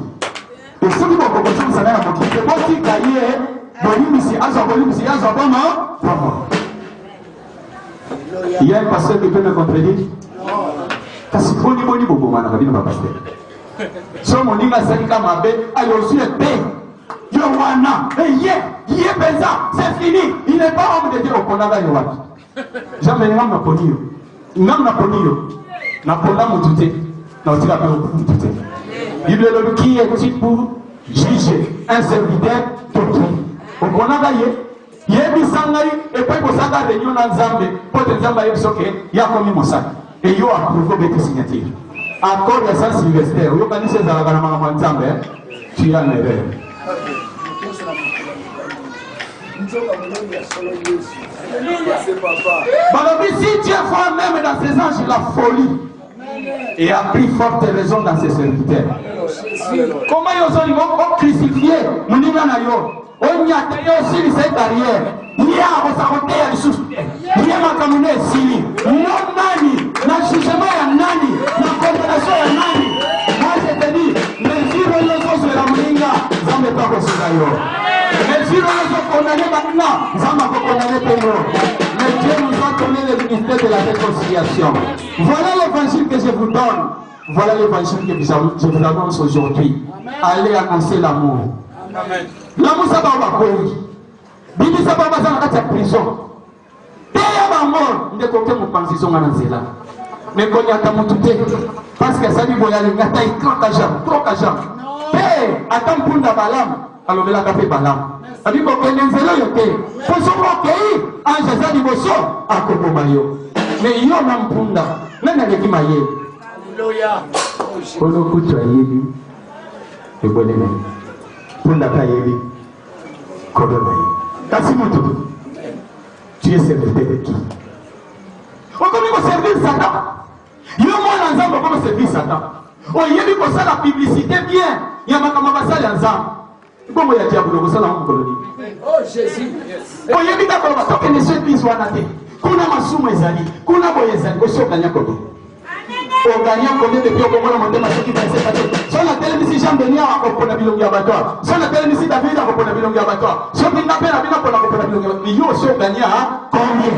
Speaker 9: esoki bokokosongisana ya mokili botika ye bolimisi azwa bolimisi azwa bomo bomo. Il y a un pasteur qui peut me contredire kasi boni bobomana kabino ba pasteur so moninga salika mabe ayozue pe yo wana ye penza c'est fini il n'est pas homme de Dieu okonaga yo wapi jamais ngam na ponio na ponda mutute na otila pe mutute Bible le qui est dit pour juger un serviteur d'autrui okonaga ye bisangai et puis kosaka réunion na Nzambe pote Nzambe yebisoke yakomi mosaka et yo approuve bete signature accord ya Saint Sylvestre yo kanisa ezalaka na makambo ya Nzambe tu as une erreur. Si Dieu voit même dans ses anges la folie et a pris forte raison dans ses serviteurs, comment ils ont crucifié Mounina Nayo, on y a aussi cette barrière. Il y a un sous il y a un camouflé ici. Non, Nani, la jugement à Nani, la condamnation à Nani. Moi je te dis, les filles sur la Mouninga, ça ne met pas aussi d'ailleurs. Les filles sont condamnées maintenant, ça m'a pas condamné pour nous. Mais Dieu nous a donné le ministère de la réconciliation. Voilà l'évangile que je vous donne. Voilà l'évangile que je vous annonce aujourd'hui. Allez annoncer l'amour. L'amour, ça va au Bakouy. Bibi, ça va dans la prison. Teya ba mort, ne côté mon panzison à Nanzela. Mais quand il y a tamoutouté, parce que ça dit boyale, il y a taille trop kajam. Hey, attends pour la balam, alors la café balam. Ça dit qu'on peut Nanzela yoté. Pour son pays, en Jésus du Bosso, à Kokomayo. Mais il y a un punda, même avec qui maillé. Alléluia. Kono kutu ayebi, et bonne année. Punda kayebi, kono maillé. Kasi mutu. Tu es serviteur de qui? On commence à servir Satan. Il y a un ensemble comme servir Satan. On y a dit que ça la publicité bien. Il y a un ensemble. Comment il y a diable de ça dans colonie? Oh Jésus. On y a dit d'abord que les églises soient natées. Qu'on a massouma ezali, qu'on a boyezali, qu'on soit gagnant comme on gagne combien de pieds comme on a monté ma qui va se passer. Sur la télévision Jean Denis a compris la bilongue abattoir. Sur la télévision David a compris la bilongue abattoir. Sur la peine à bien pour la compris la bilongue abattoir. Il y a aussi gagné combien?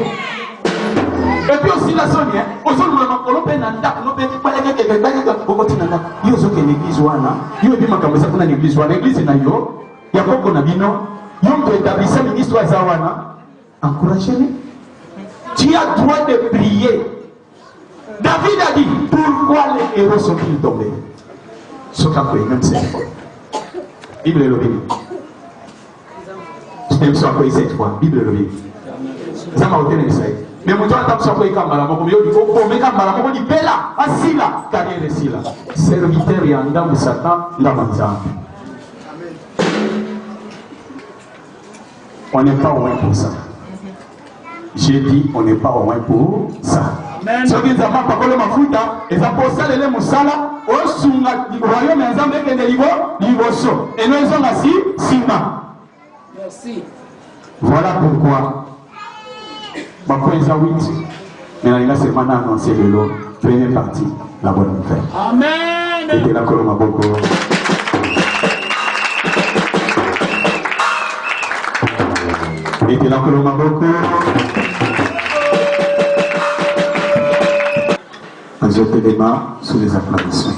Speaker 9: Et puis aussi la Sonia, aux autres nous l'avons peine à ndac, nous peine pas les gars qui continue à il y a aussi que l'église wana, il y a bien ma comme ça dans l'église wana, l'église na yo, il y a beaucoup na bino, yo peut établir ça ministre zawana, encouragez-les. Tu as droit de prier. David a dit, pourquoi les héros sont-ils tombés? Ce qu'a fait, même cette fois. Bible le dit. Je t'aime sur quoi cette fois. Bible le dit. Ça m'a ôté les sailles. Mais mon Dieu a tapé sur quoi il camara. Mon Dieu dit, oh, mais camara. Mon Dieu dit, bella, asila, carrière et sila. Serviteur et en dame de Satan, la manzane. On n'est pas au moins pour ça. J'ai dit, on n'est pas au moins pour ça. Soki nzamba pakolo mafuta eza posala ele musala osunga royaume ya Nzambe kende liboso eno ezonga sima. Merci. Voilà pourquoi bakoeza 8 mais na seulement annoncé le première partie la bonne nouvelle. Amen. Et la koloma boko. Et la koloma boko. Jetez les mains sous les acclamations.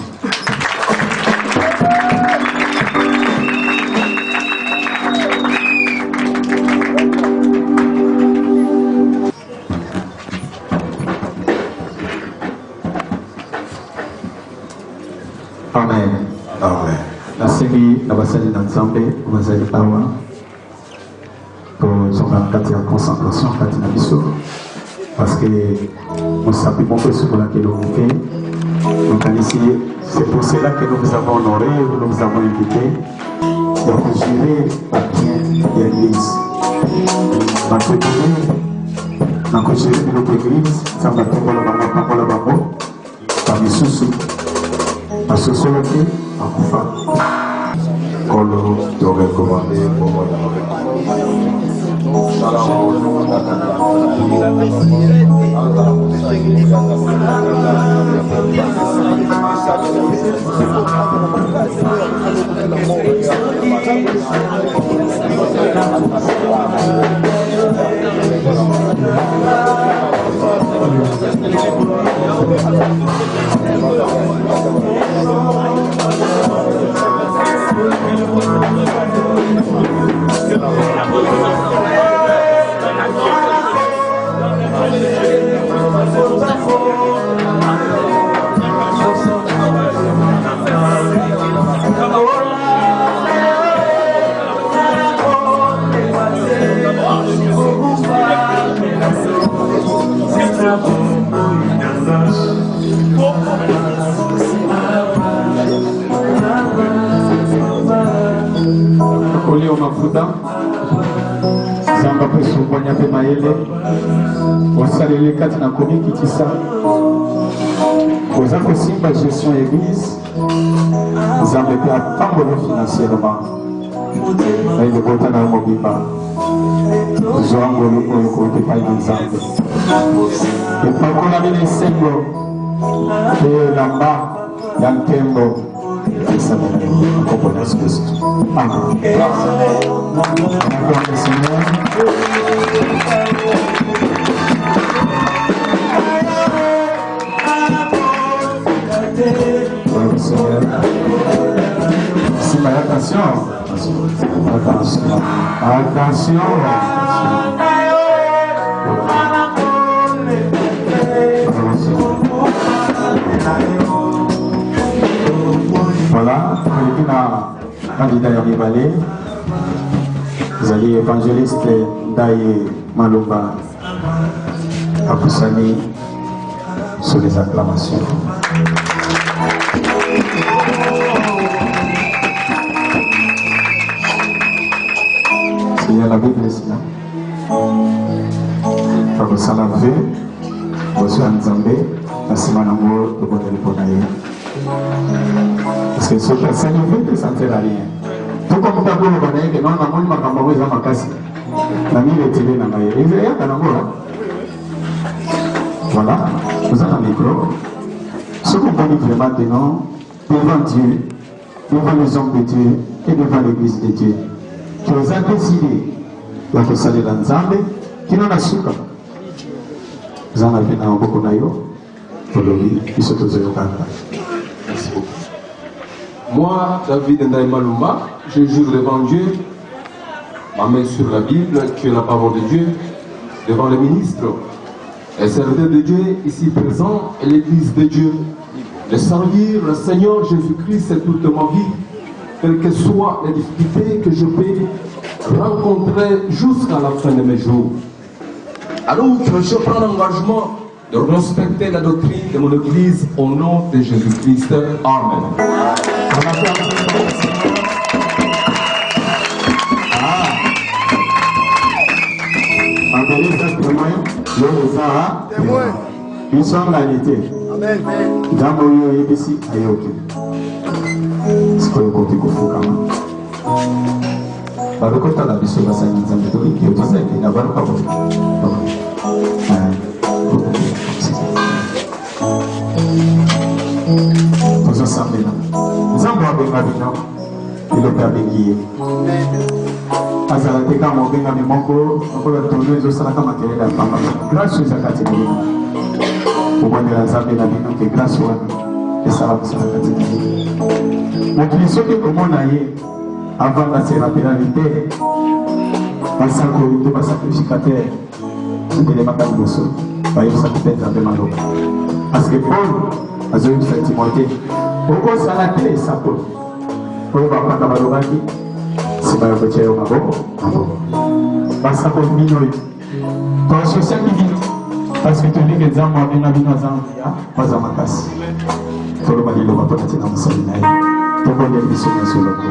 Speaker 9: Amen. Amen. La série, la basali d'ensemble, vous allez avoir pour son 24 heures de concentration, parce que nous savons que ce que nous fait. Donc ici, c'est pour cela que nous vous avons honoré, nous vous avons invité de gérer la bien l'église. Dans le gérer de notre église, ça va être pour le bambou, par les sous-sous. Parce que cela fait un coup fort. Quand nous t'aurait commandé pour moi. Oleo mafuta zamba peso kwanya pe maele osalele kati na komi kitisa oza kosimba gestion église zambe pe apambolo financièrement aile kota na mobimba zoangolo oyo kote pai na nzambe epakola bino esengo pe lamba ya nkembo Amen. Attention. Voilà, on candidat Yami Balé, vous allez évangéliste Daye Maloba Aboussani sur les acclamations. Il y a la Bible ici. Vous savez, vous êtes en Zambé, la semaine amour de votre téléphone. Parce que ce personne ne veut sentir à rien. Tout comme vous avez dit que non, on a dit que la mine est tirée dans la maille. Voilà, vous avez un micro. Ce qu'on peut dire vraiment devant Dieu, devant les hommes de Dieu et devant l'église de Dieu, qui vous a décidé de saluer dans Zambé, qui n'en a su pas. Vous en avez dans beaucoup d'ailleurs, pour le vie, qui se trouve au Canada. Merci beaucoup.
Speaker 10: Moi, David Ndaye Malumba, je jure devant Dieu, ma main sur la Bible, qui est la parole de Dieu, devant les ministres et serviteurs de Dieu ici présents et l'église de Dieu, de servir le Seigneur Jésus-Christ toute ma vie, quelles que soient les difficultés que je peux rencontrer jusqu'à la fin de mes jours. Alors que je prends l'engagement de respecter la doctrine de mon église au nom de Jésus-Christ. Amen.
Speaker 9: Nous sommes la unité. Dans mon lieu, ici, ayoke. C'est quoi le côté qu'on fout quand même? Par le côté de la mission, ça nous a dit qu'il y a des gens qui n'ont pas de nous ensemble là. Nous avons bien maintenant. Il est bien guié. Azala teka mo benga mi mongo, on peut tourner zo sala kama tele la femme. Grâce à Katina. kobondela nzambe na bino ke grâce wana esala mosala kati na ye mokili soki komona ye avanda se rappelali te basakoli to basacrificateur etelemaka liboso bayebisaki mpe nzambe maloba parce que paul azoyebisa timote okosala te esakoli oyo bapanga balobaki nsima ya kotya yo maboko basakoli bino oyo tososiaki bino parce que tolingi nzambe abenga bino aza nguya baza makasi toloba liloba mpona tina mosali na ye tobondeli biso nyonso eloko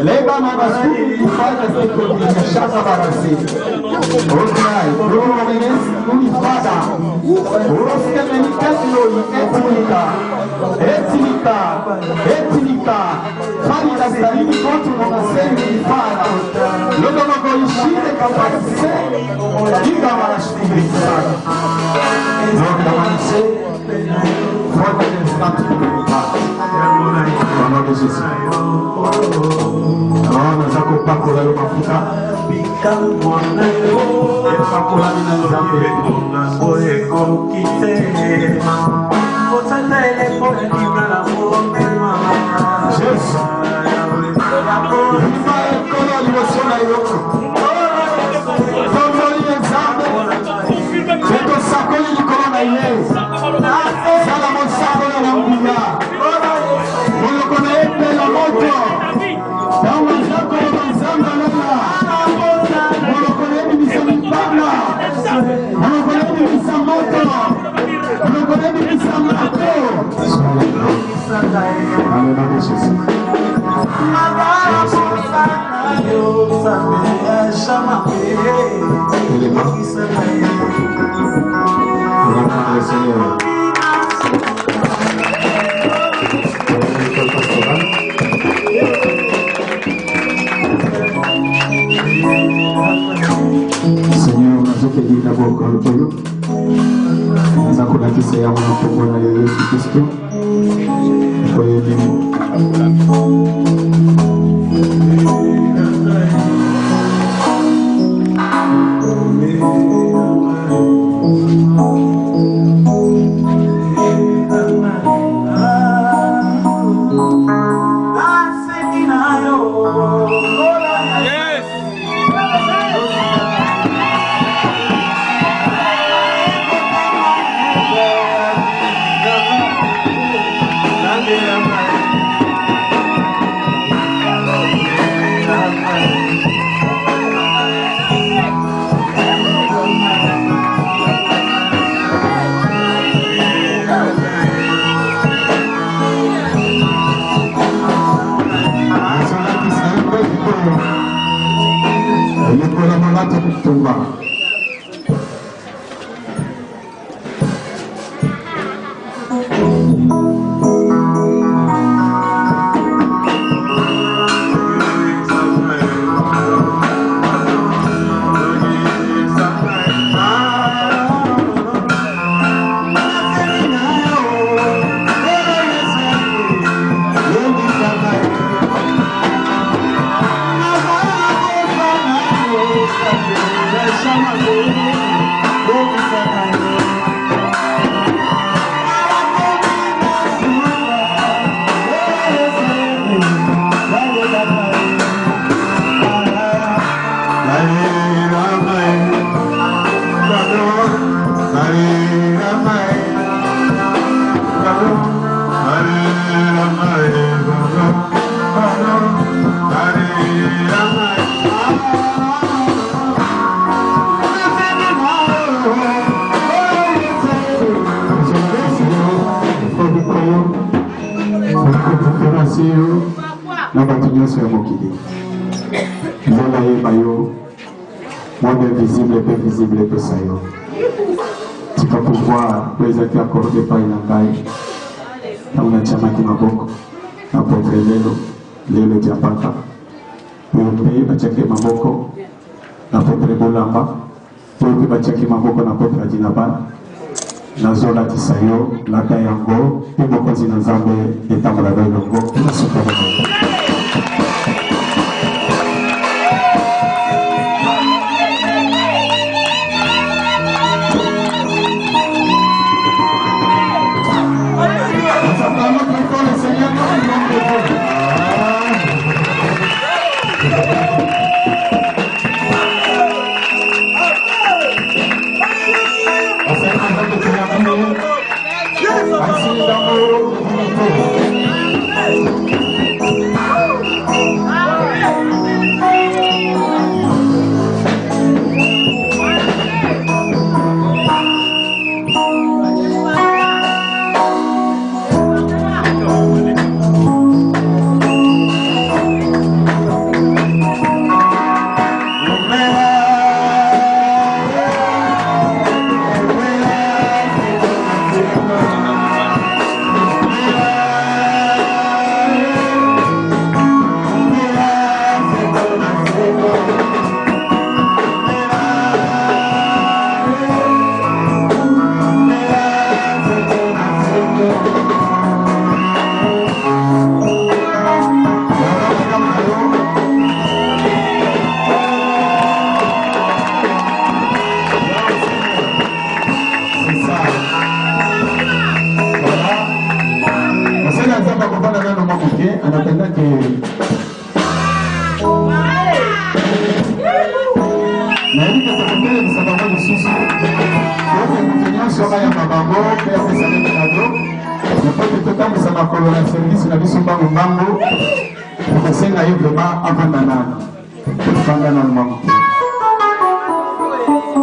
Speaker 9: Leva manaskuni kufanya siku ya shaka barasi. Okai, promenes unifada. Uroske menikaslo etnika. Fari da salini kontu na semi ifada. Logo logo ishire kapase. Diga manaskuni ifada. Logo manse. Forte del stato di comunità. Nome de Jesus. Naona zako pako la mafuta. Pako la mina nzambe. Jesus. Viva kono limosona yoko. Tondoli nzambe. Keto sakoli likolo na ye. Sala mosako na nguya. Seigneur, nazokeli d'abord kwa lukoyo naza kolakisa yango na kombo na Yesu Kristo koyo limo Shama
Speaker 11: mokili. Nzela yeba yo, monde invisible et visible et ça yo. Tu vas pouvoir les être accordé par une engaille. Dans la chamaki maboko, apôtre Lelo Diapata. Yope bachake maboko, apôtre Bolamba. Yope bachake maboko na apôtre Adinaban. Nazola tisayo, lata yango, pimo kozi na zambe, etamala yango, na sopera yango.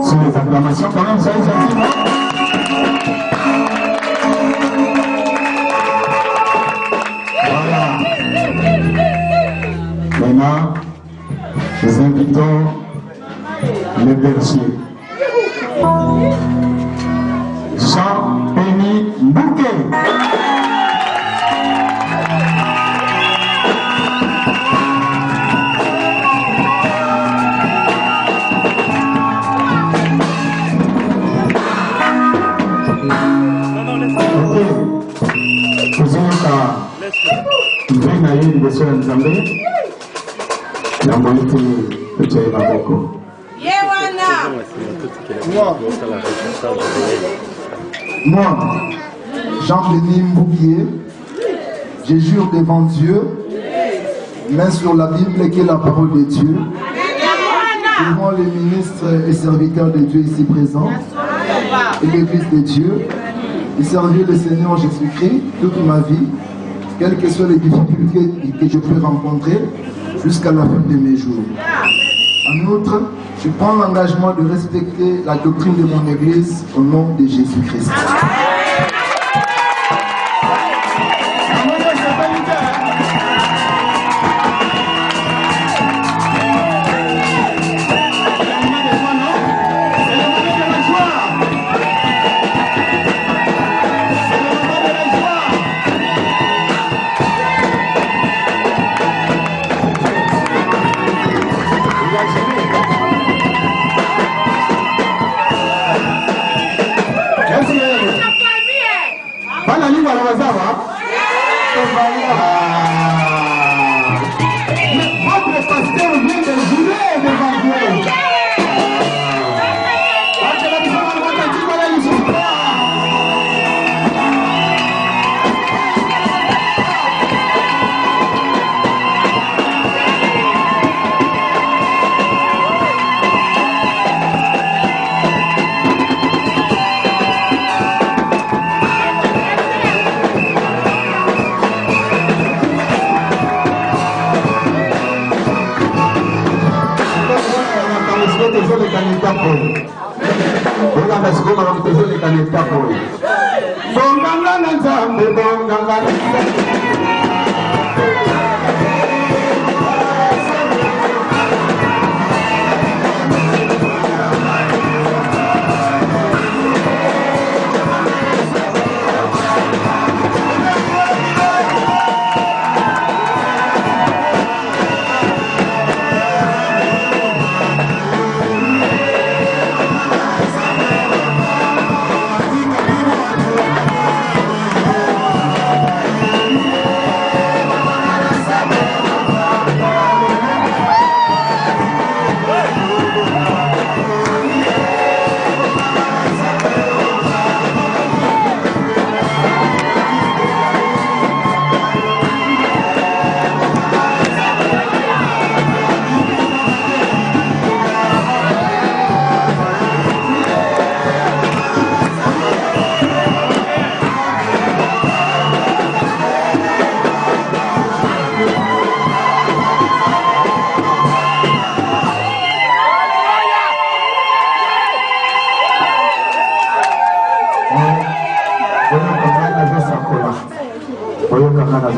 Speaker 11: Sur les acclamations, quand même, ça les a. Voilà. Maintenant, nous invitons les bergers. Jean-Pémy Bouquet.
Speaker 12: Moi, Jean-Denis Mboukier, je jure devant Dieu, main sur la Bible qui est la parole de Dieu, devant les ministres et serviteurs de Dieu ici présents, et l'Église de Dieu, de servir le Seigneur Jésus-Christ toute ma vie, quelles que soient les difficultés que je peux rencontrer jusqu'à la fin de mes jours. En outre, je prends l'engagement de respecter la doctrine de mon Église au nom de Jésus-Christ.
Speaker 8: Votre pasteur vient de jurer devant Dieu.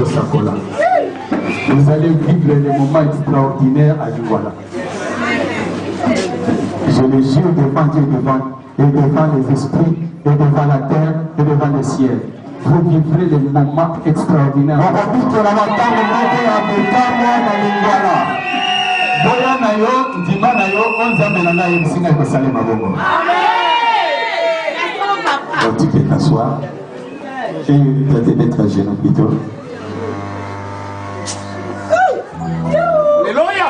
Speaker 11: Sakola. Vous allez vivre des moments extraordinaires à Douala. Je le jure devant Dieu, devant les esprits, et devant la terre, et devant le ciel. Vous vivrez des moments extraordinaires. Donc tu peux t'asseoir et traiter d'être à genoux plutôt.
Speaker 3: Alléluia.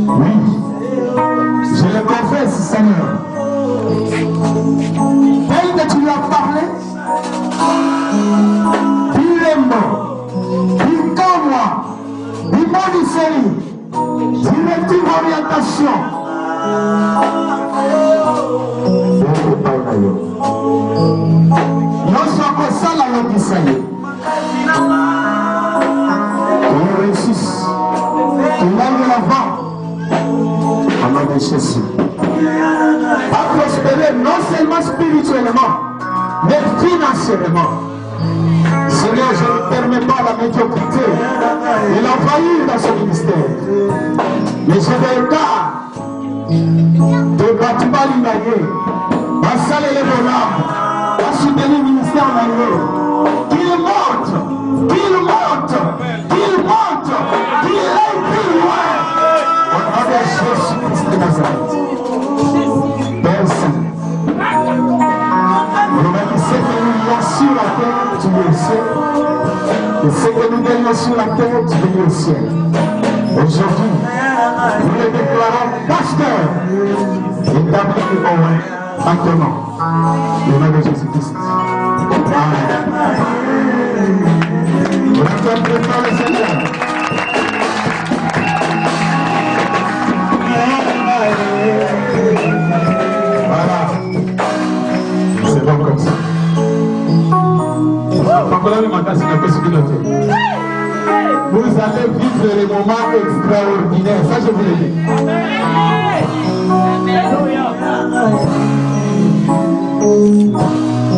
Speaker 1: Oui, je le confesse, Seigneur. Tel que tu lui as parlé, il est mort. Il comme moi, il m'a dit série, directive orientation. Nous sommes comme ça la langue d'Israël. On réussisse. Il aille l'avant. Au nom de Jésus. À prospérer non seulement spirituellement, mais financièrement. Seigneur, je ne permets pas la médiocrité de l'envahir dans ce ministère. Mais je regarde de bâtiment l'inaillé, à saler les bonhommes, à soutenir le ministère l'inaillé. Qu'il monte, qu'il monte, qu'il monte, qu'il aille plus loin. Au nom de Jésus-Christ de Nazareth. Père Saint, nous même ce que nous lions sur la terre, tu es au ciel. Et ce que nous gagnons sur la terre, tu es au ciel. Aujourd'hui, nous le déclarons pasteur, établi au loin, maintenant, au nom de Jésus-Christ. Amen. Vous l'acclamez par le Seigneur. Voilà. C'est bon comme ça. Vous allez
Speaker 8: vivre les moments extraordinaires. Ça, je vous le dis.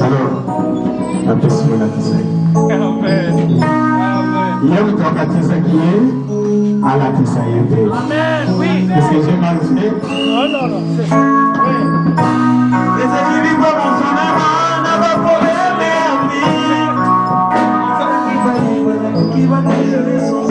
Speaker 8: Alors, la question est la Tisaï. Il y a une traumatisation qui est à la Tisaï. Est-ce que j'ai mal fait? Non, non, non. Les équilibres vont s'en avoir, n'a pas problème, qui va dégeler son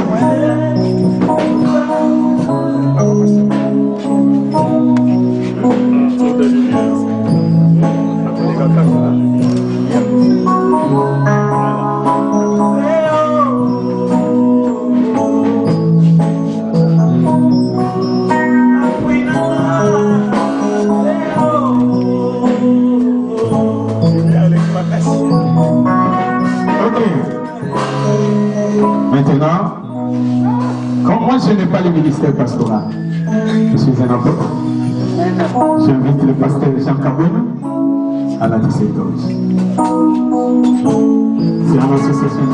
Speaker 8: Maintenant, comme moi je n'ai pas le ministère pastoral, je suis un apôtre. J'invite le pasteur Jean Kabouin à la discipline. C'est une association.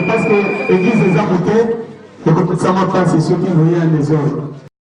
Speaker 8: Parce que l'église des amoureux, c'est ceux qui voyaient les ordres.